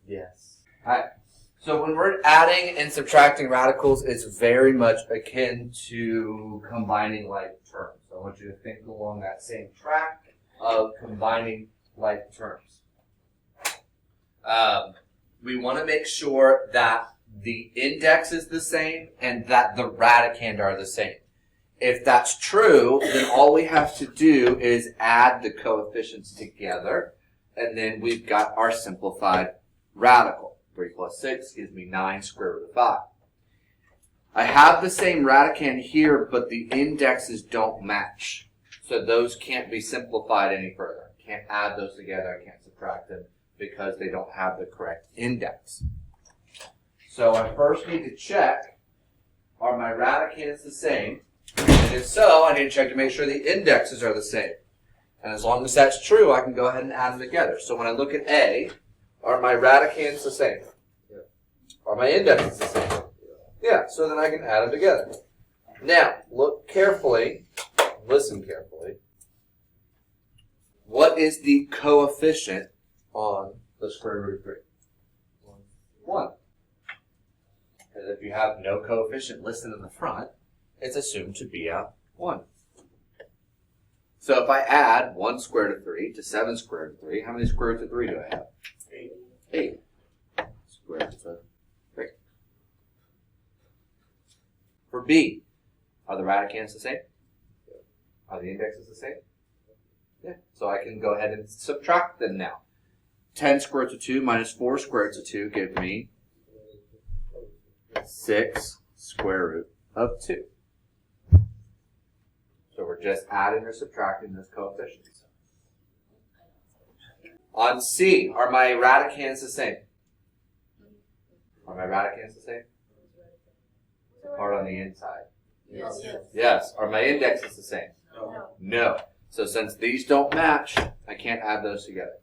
Yes. Alright. So when we're adding and subtracting radicals, it's very much akin to combining like terms. So I want you to think along that same track of combining like terms. We want to make sure that the index is the same and that the radicand are the same. If that's true, then all we have to do is add the coefficients together, and then we've got our simplified radical. 3 plus 6 gives me 9 square root of 5. I have the same radicand here, but the indexes don't match. So those can't be simplified any further. I can't add those together. I can't subtract them because they don't have the correct index. So I first need to check, are my radicands the same? And if so, I need to check to make sure the indexes are the same. And as long as that's true, I can go ahead and add them together. So when I look at A, are my radicands the same? Yeah. Are my indexes the same? Yeah, so then I can add them together. Now, look carefully, listen carefully. What is the coefficient on the square root of 3? 1. Because if you have no coefficient listed in the front, it's assumed to be a 1. So if I add 1 square root of 3 to 7 square root of 3, how many square roots of 3 do I have? 8 square roots of 3. For B, are the radicands the same? Are the indexes the same? Yeah. So I can go ahead and subtract them now. 10 square roots of 2 minus 4 square roots of 2 give me 6 square root of 2. So we're just adding or subtracting those coefficients. On C, are my radicands the same? Are my radicands the same? The part on the inside. Yes. Yes. Are my indexes the same? No. No. So since these don't match, I can't add those together.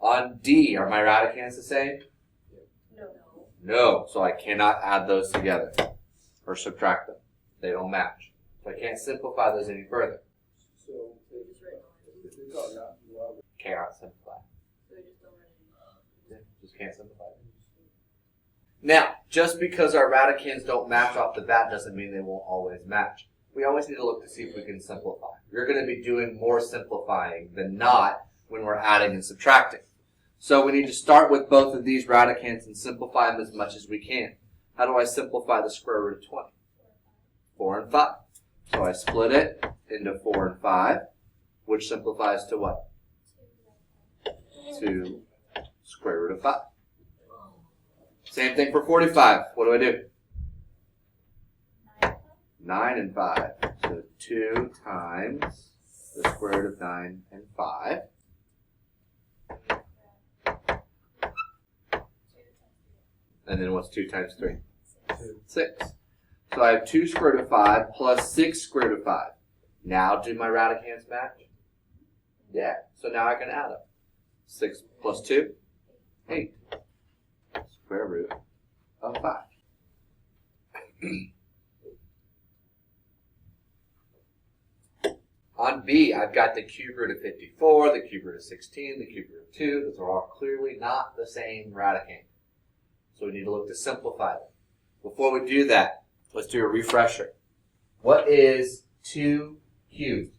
On D, are my radicands the same? No. No. So I cannot add those together or subtract them. They don't match. So I can't simplify those any further. So, Cannot simplify. So we just don't run Yeah, just can't simplify. Now, just because our radicands don't match off the bat doesn't mean they won't always match. We always need to look to see if we can simplify. You're going to be doing more simplifying than not when we're adding and subtracting. So we need to start with both of these radicands and simplify them as much as we can. How do I simplify the square root of 20? 4 and 5. So I split it into 4 and 5, which simplifies to what? 2 square root of 5. Same thing for 45. What do I do? 9 and 5. So 2 times the square root of 9 and 5. And then what's 2 times 3? 6. So I have 2 square root of 5 plus 6 square root of 5. Now do my radicands match? Yeah. So now I can add them. 6 plus 2? 8. Square root of 5. On B, I've got the cube root of 54, the cube root of 16, the cube root of 2. Those are all clearly not the same radicand. So we need to look to simplify them. Before we do that, let's do a refresher. What is 2 cubed?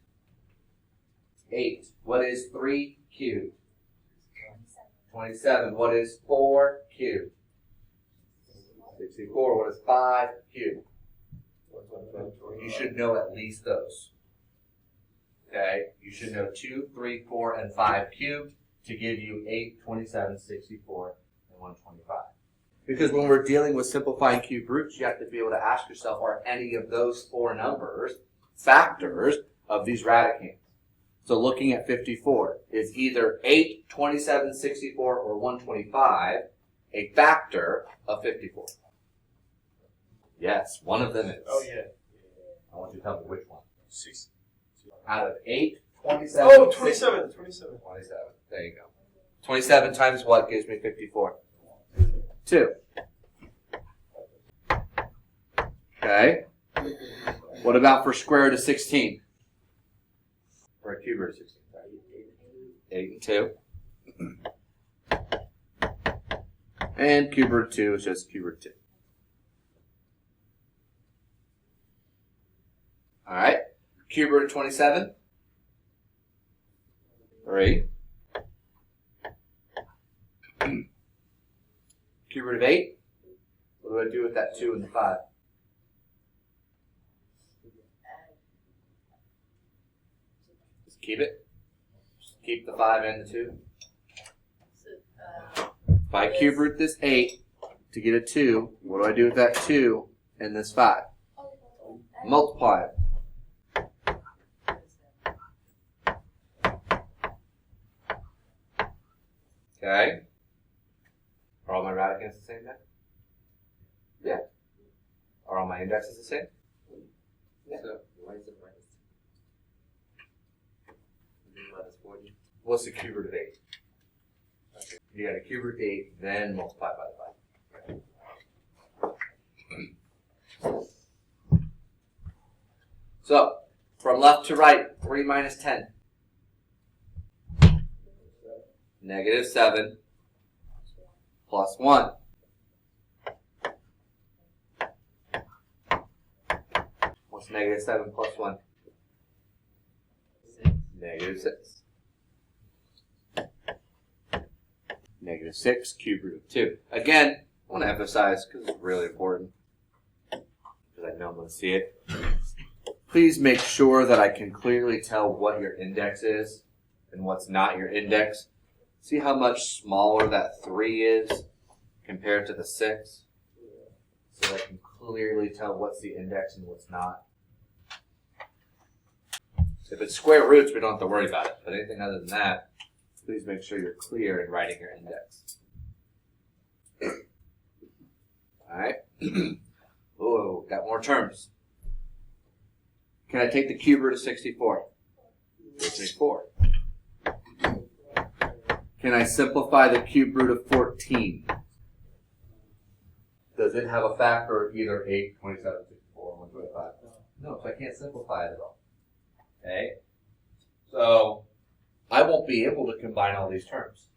8. What is 3 cubed? 27. What is 4 cubed? 64. What is 5 cubed? You should know at least those. Okay? You should know 2, 3, 4, and 5 cubed to give you 8, 27, 64, and 125. Because when we're dealing with simplifying cube roots, you have to be able to ask yourself, are any of those 4 numbers factors of these radicands? So looking at 54, is either 8, 27, 64, or 125 a factor of 54? Yes, one of them is. oh yeah. I want you to tell me which one. 6. Out of 8, 27. Oh, 27. 27. 27. There you go. 27 times what gives me 54? 2. Okay. What about for square root of 16? Or a cube root of 16? 8 and 2. And cube root of 2 is just cube root of 2. Alright. Cube root of 27. 3. Cube root of 8. What do I do with that 2 and the 5? Just keep it. Just keep the 5 and the 2. If I cube root this 8 to get a 2, what do I do with that 2 and this 5? Multiply it. Okay. Are all my radicals the same then? Yeah. Are all my indexes the same? Yeah. So why is it minus? Minus 40. What's the cube root of 8? Okay. You got a cube root of 8, then multiply by the 5. So, from left to right, 3 minus 10. Negative 7 plus 1. What's negative 7 plus 1? 6. Negative 6. Negative 6, cube root of 2. Again, I want to emphasize, because it's really important, because I know I'm going to see it. Please make sure that I can clearly tell what your index is and what's not your index. See how much smaller that 3 is compared to the 6? So I can clearly tell what's the index and what's not. If it's square roots, we don't have to worry about it. But anything other than that, please make sure you're clear in writing your index. Alright. Oh, got more terms. Can I take the cube root of 64? Gives me 4. Can I simplify the cube root of 14? Does it have a factor of either 8, 27, 64, 125? No, so I can't simplify it at all. Okay? So, I won't be able to combine all these terms.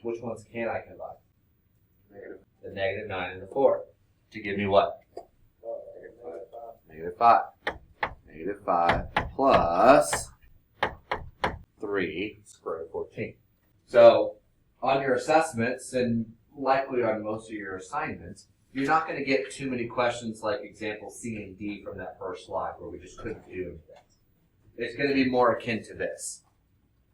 Which ones can I combine? The negative 9 and the 4. To give me what? Negative 5. Negative 5 plus 3 square root of 14. So, on your assessments, and likely on most of your assignments, you're not going to get too many questions like example C and D from that first slide where we just couldn't do anything. It's going to be more akin to this,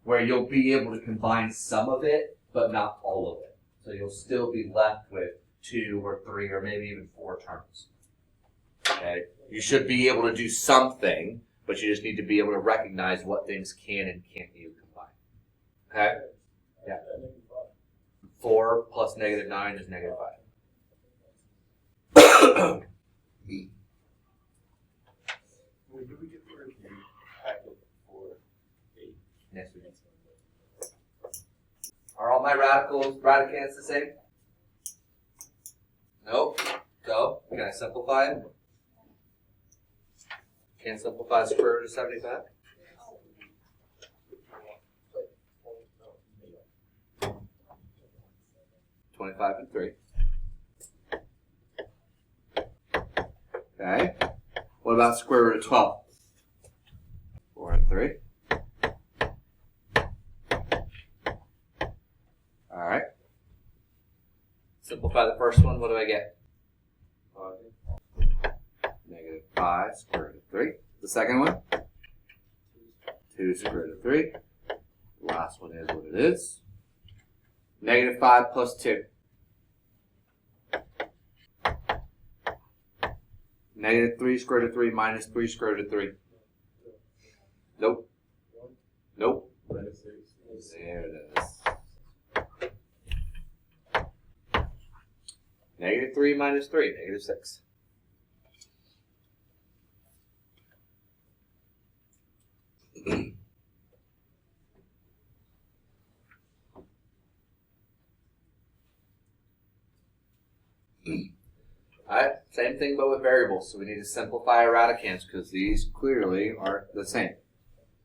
where you'll be able to combine some of it, but not all of it. So you'll still be left with 2 or 3 or maybe even 4 terms. Okay? You should be able to do something, but you just need to be able to recognize what things can and can't you combine. Okay? Yeah. 4 plus negative 9 is negative 5. When do we get the review packet for 8? Next week. Are all my radicands the same? Nope. So, can I simplify it? Can simplify the square root of 75? No. 25 and 3. Okay. What about square root of 12? 4 and 3. Alright. Simplify the first one, what do I get? Negative 5 square root of 3. The second one? 2 square root of 3. The last one is what it is. Negative 5 plus 2. Negative 3 square root of 3 minus 3 square root of 3. Nope. Nope. Minus 6. There it is. Negative 3 minus 3, negative 6. Alright, same thing but with variables. So we need to simplify our radicands because these clearly are the same.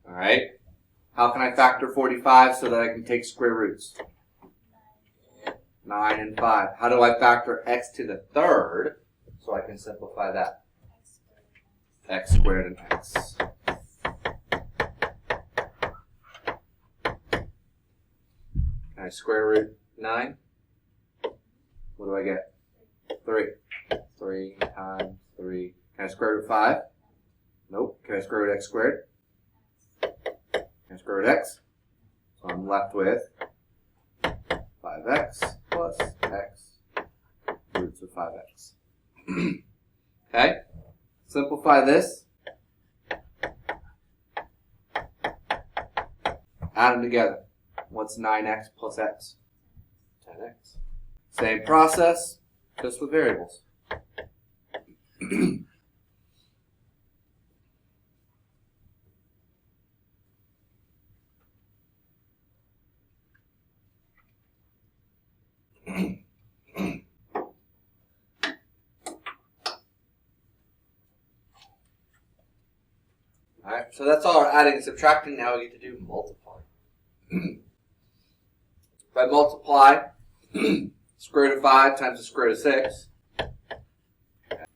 Alright? How can I factor 45 so that I can take square roots? 9 9 and 5. How do I factor x to the third so I can simplify that? X squared and x. Can I square root 9? What do I get? 3. 3 times 3. Can I square root 5? Nope. Can I square root x squared? Can I square root x? So I'm left with 5x plus x roots of 5x. Okay? Simplify this. Add them together. What's 9x plus x? 10x. Same process, just with variables. Alright, so that's all our adding and subtracting. Now we get to do multiplying. If I multiply square root of 5 times the square root of 6,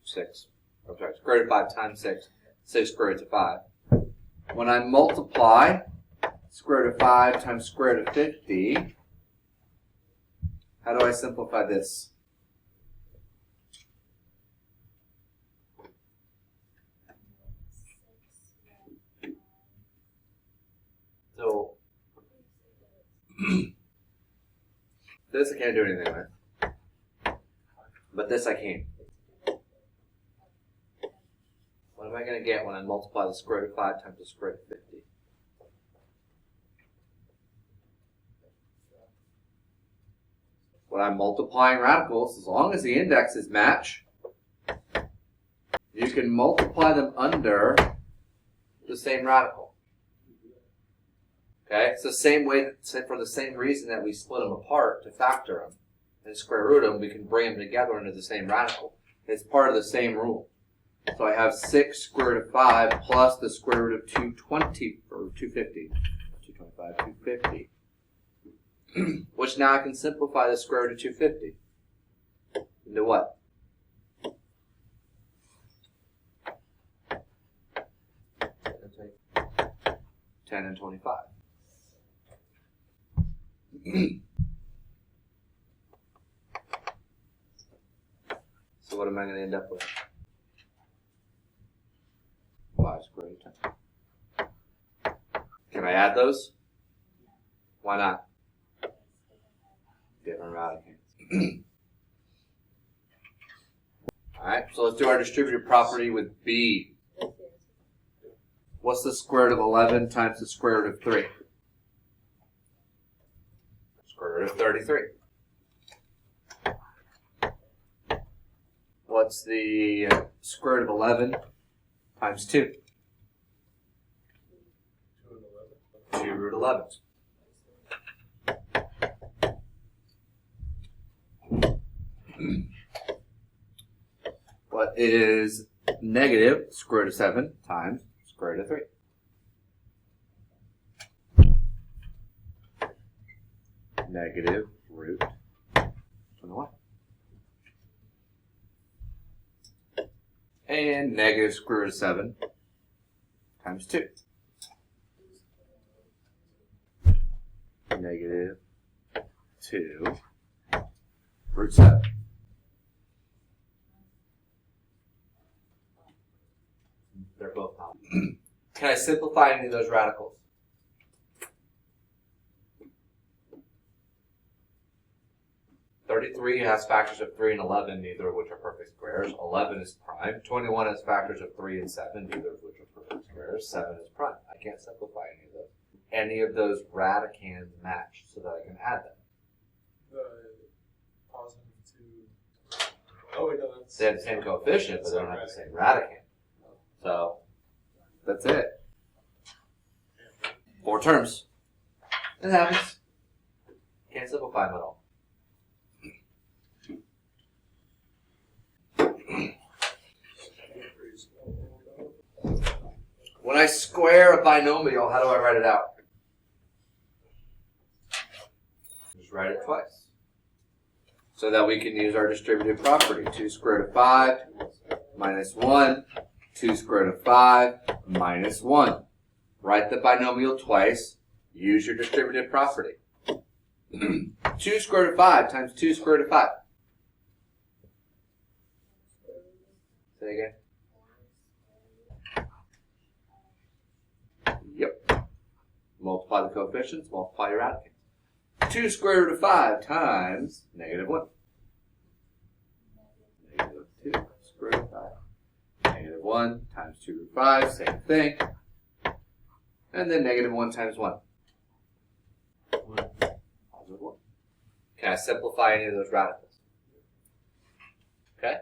6. I'm sorry, square root of 5 times 6, 6 square root of 5. When I multiply square root of 5 times square root of 50, how do I simplify this? So, this I can't do anything with. But this I can. What am I going to get when I multiply the square root of 5 times the square root of 50? When I'm multiplying radicals, as long as the indexes match, you can multiply them under the same radical. Okay, it's the same way, for the same reason that we split them apart to factor them and square root them, we can bring them together under the same radical. It's part of the same rule. So I have 6 square root of 5 plus the square root of 220, or 250. 225, 250. Which now I can simplify the square root of 250 into what? Ten and 25. So what am I going to end up with? 5 square root of 10. Can I add those? Why not? Different radicands. Alright, so let's do our distributive property with B. What's the square root of 11 times the square root of 3? Square root of 33. What's the square root of 11 times 2? 2 root 11. What is negative square root of 7 times square root of 3? Negative root 21. And negative square root of 7 times 2. Negative 2 root 7. They're both out. Can I simplify any of those radicals? (33) has factors of 3 and 11, neither of which are perfect squares. 11 is prime. 21 has factors of 3 and 7, neither of which are perfect squares. 7 is prime. I can't simplify any of those. Any of those radicands match so that I can add them. The positive 2. Oh, wait, no, that's. They have the same coefficient, but they don't have the same radicand. So, that's it. 4 terms. It happens. Can't simplify them at all. When I square a binomial, how do I write it out? Just write it twice. so that we can use our distributive property. 2 square root of 5 minus 1. 2 square root of 5 minus 1. Write the binomial twice. Use your distributive property. 2 square root of 5 times 2 square root of 5. Say again. Yep. Multiply the coefficients, multiply your radicands. 2 square root of 5 times negative 1. Negative 2 square root of 5. Negative 1 times 2 root 5, same thing. And then negative 1 times 1. Positive 1. Can I simplify any of those radicals? Okay?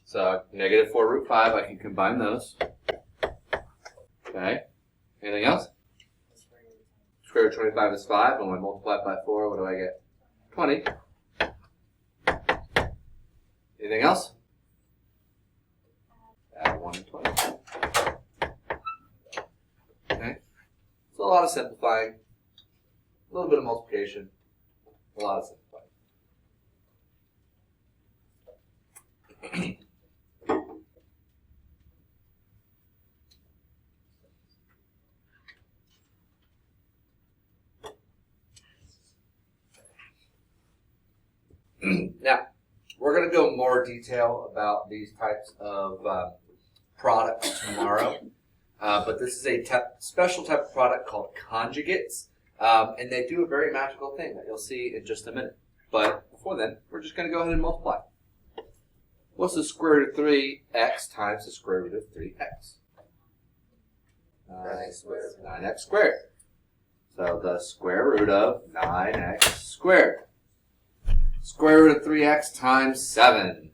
So negative 4 root 5, I can combine those. Okay. Anything else? Square root of 25 is 5. And when I multiply it by 4, what do I get? 20. Anything else? Add 1 and 20. Okay. So a lot of simplifying. A little bit of multiplication. A lot of simplifying. Now, we're going to go more detail about these types of products tomorrow, but this is a special type of product called conjugates, and they do a very magical thing that you'll see in just a minute. But before then, we're just going to go ahead and multiply. What's the square root of 3x times the square root of 3x? 9x squared. So the square root of 9x squared. Square root of 3x times 7.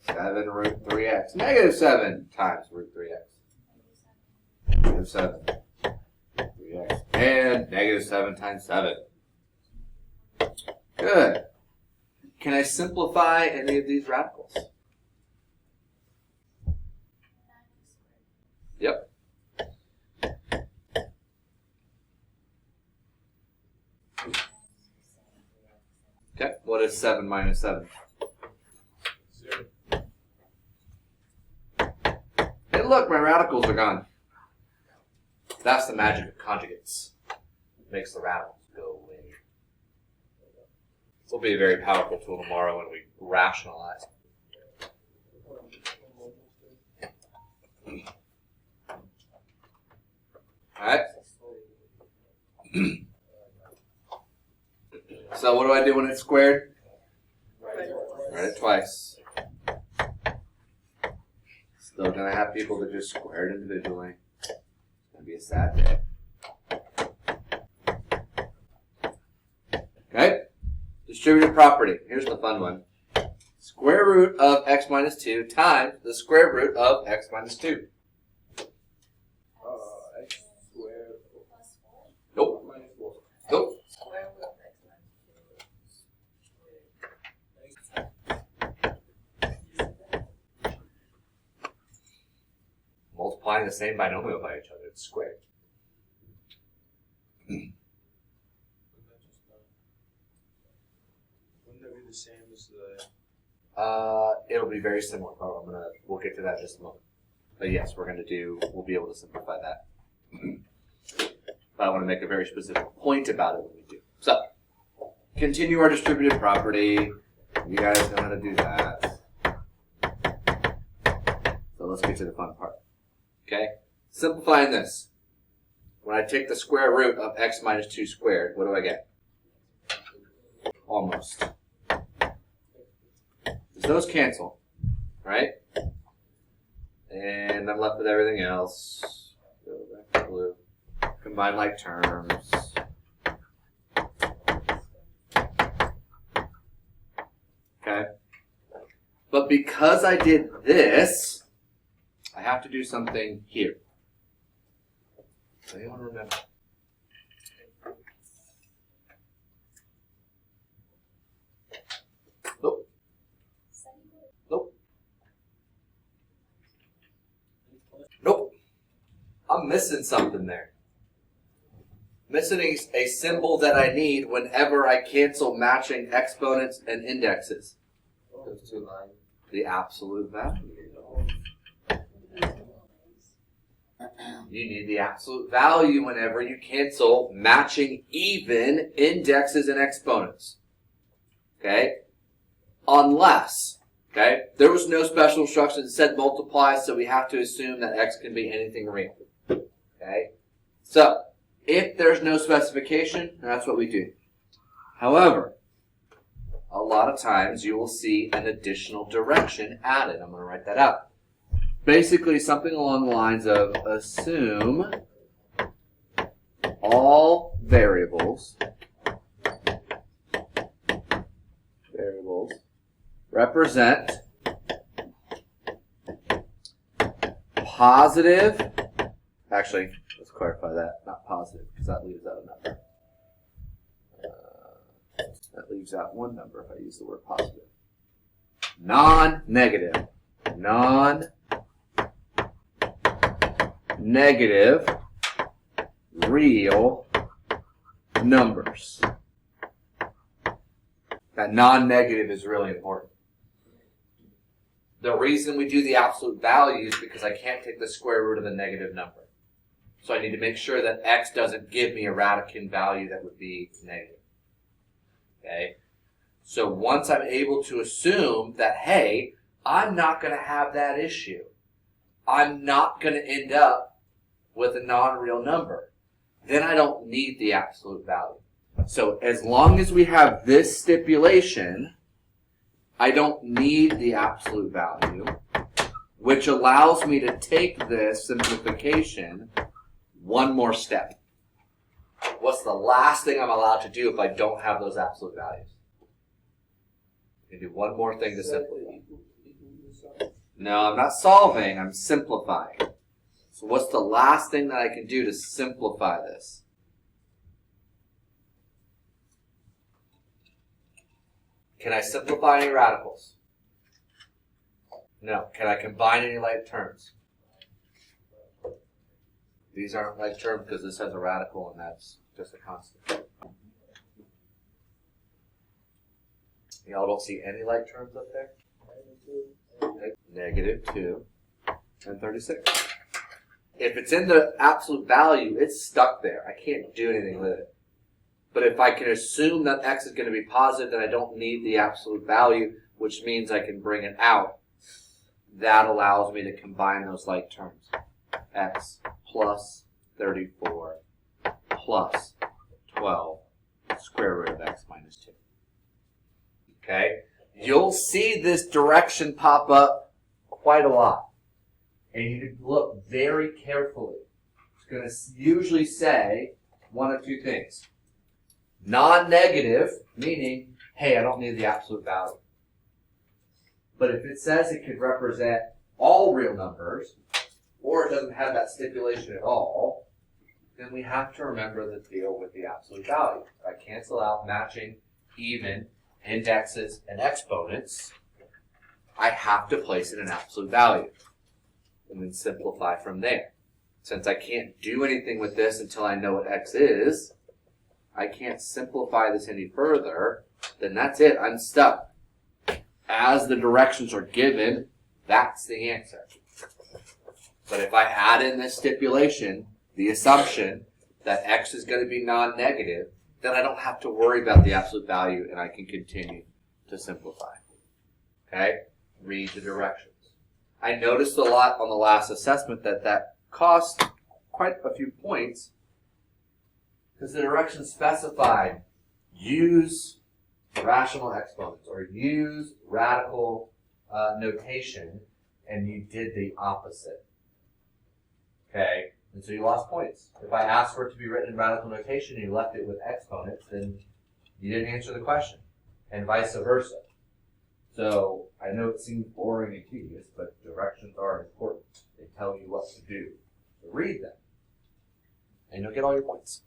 7 root 3x. Negative 7 times root 3x. Negative 7. 3x. And negative 7 times 7. Good. Can I simplify any of these radicals? Yep. Okay, what is 7 minus 7? 0. Hey, look, my radicals are gone. That's the magic of conjugates. It makes the radicals go away. This will be a very powerful tool tomorrow when we rationalize. Alright? So what do I do when it's squared? Write it twice. Still gonna have people that just square it individually. It's gonna be a sad day. Okay? Distributive property. Here's the fun one. Square root of x minus 2 times the square root of x minus 2. X squared Nope. minus 4. Nope. Square root of x minus Multiplying the same binomial by each other. It's squared. Wouldn't that be the same as the... It'll be very similar. We'll get to that in just a moment. But yes, we'll be able to simplify that. But I want to make a very specific point about it when we do. So, continue our distributive property. You guys know how to do that. So let's get to the fun part. Okay? Simplifying this. When I take the square root of x minus 2 squared, what do I get? Almost. Those cancel, right? And I'm left with everything else. Go back to blue. Combine like terms. Okay? But because I did this, I have to do something here. So you want to remember. Nope. Nope. Nope. I'm missing something there. Missing a symbol that I need whenever I cancel matching exponents and indexes. Those two lines. The absolute value. You need the absolute value whenever you cancel matching even indexes and exponents. Okay? Unless, okay, there was no special instruction that said multiply, so we have to assume that x can be anything real. Okay? So, if there's no specification, that's what we do. However, a lot of times you will see an additional direction added. I'm going to write that out. Basically, something along the lines of assume all variables represent positive. Actually, let's clarify that. Not positive, because that leaves out a number. That leaves out one number if I use the word positive. Non-negative. Non-negative real numbers. That non-negative is really important. The reason we do the absolute value is because I can't take the square root of the negative number. So I need to make sure that x doesn't give me a Radicand value that would be negative. Okay? So once I'm able to assume that, hey, I'm not going to have that issue. I'm not going to end up with a non-real number. Then I don't need the absolute value. So as long as we have this stipulation, I don't need the absolute value, which allows me to take this simplification one more step. What's the last thing I'm allowed to do if I don't have those absolute values? I can do one more thing to simplify. No, I'm not solving, I'm simplifying. So what's the last thing that I can do to simplify this? Can I simplify any radicals? No. Can I combine any like terms? These aren't like terms because this has a radical and that's just a constant. Y'all don't see any like terms up there? Negative 2 and 36. If it's in the absolute value, it's stuck there. I can't do anything with it. But if I can assume that x is going to be positive, then I don't need the absolute value, which means I can bring it out. That allows me to combine those like terms. X plus 34 plus 12 square root of x minus 2. Okay? You'll see this direction pop up quite a lot. And you need to look very carefully. It's going to usually say one of two things. Non-negative, meaning, hey, I don't need the absolute value. But if it says it could represent all real numbers, or it doesn't have that stipulation at all, then we have to remember to deal with the absolute value. If I cancel out matching, even, indexes, and exponents, I have to place in an absolute value. And then simplify from there. Since I can't do anything with this until I know what x is, I can't simplify this any further, then that's it, I'm stuck. As the directions are given, that's the answer. But if I add in this stipulation, the assumption that x is going to be non-negative, then I don't have to worry about the absolute value and I can continue to simplify. Okay? Read the directions. I noticed a lot on the last assessment that cost quite a few points because the directions specified use rational exponents or use radical notation, and you did the opposite. Okay? And so you lost points. If I asked for it to be written in radical notation and you left it with exponents, then you didn't answer the question, and vice versa. So I know it seems boring and tedious, but directions are important. They tell you what to do. So read them, and you'll get all your points.